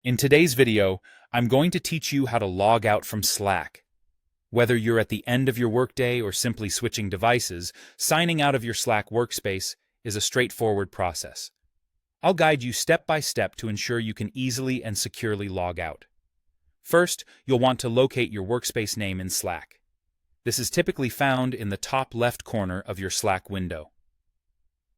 In today's video, I'm going to teach you how to log out from Slack. Whether you're at the end of your workday or simply switching devices, signing out of your Slack workspace is a straightforward process. I'll guide you step by step to ensure you can easily and securely log out. First, you'll want to locate your workspace name in Slack. This is typically found in the top left corner of your Slack window.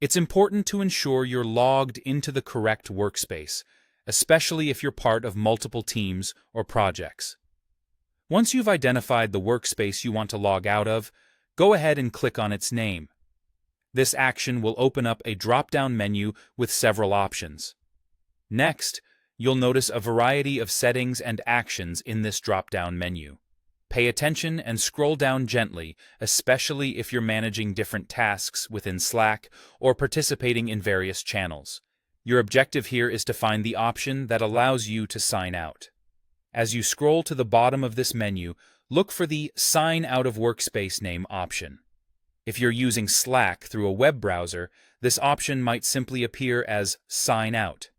It's important to ensure you're logged into the correct workspace, especially if you're part of multiple teams or projects. Once you've identified the workspace you want to log out of, go ahead and click on its name. This action will open up a drop-down menu with several options. Next, you'll notice a variety of settings and actions in this drop-down menu. Pay attention and scroll down gently, especially if you're managing different tasks within Slack or participating in various channels. Your objective here is to find the option that allows you to sign out. As you scroll to the bottom of this menu, look for the Sign Out of Workspace Name option. If you're using Slack through a web browser, this option might simply appear as Sign Out.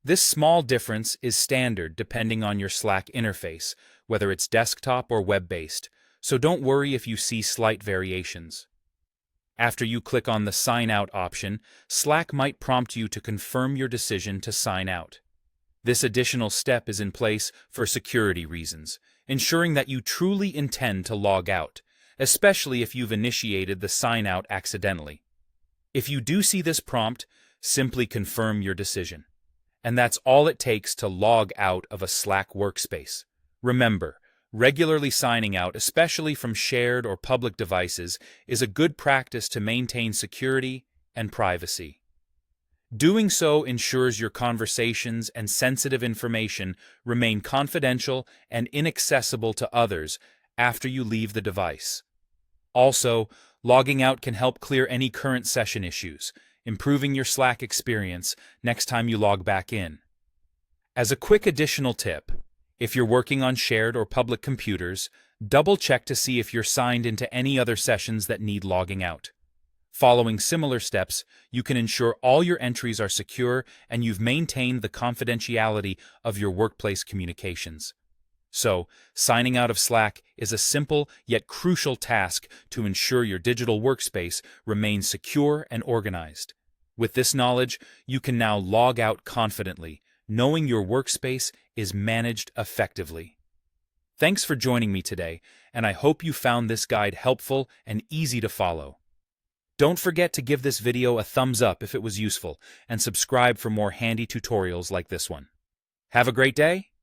This small difference is standard depending on your Slack interface, whether it's desktop or web-based, so don't worry if you see slight variations. After you click on the Sign Out option, Slack might prompt you to confirm your decision to sign out. This additional step is in place for security reasons, ensuring that you truly intend to log out, especially if you've initiated the sign out accidentally. If you do see this prompt, simply confirm your decision. And that's all it takes to log out of a Slack workspace. Remember, regularly signing out, especially from shared or public devices, is a good practice to maintain security and privacy. Doing so ensures your conversations and sensitive information remain confidential and inaccessible to others after you leave the device. Also, logging out can help clear any current session issues, improving your Slack experience next time you log back in. As a quick additional tip, if you're working on shared or public computers, double-check to see if you're signed into any other sessions that need logging out. Following similar steps, you can ensure all your entries are secure and you've maintained the confidentiality of your workplace communications. So, signing out of Slack is a simple yet crucial task to ensure your digital workspace remains secure and organized. With this knowledge, you can now log out confidently, knowing your workspace is managed effectively. Thanks for joining me today, and I hope you found this guide helpful and easy to follow. Don't forget to give this video a thumbs up if it was useful, and subscribe for more handy tutorials like this one. Have a great day!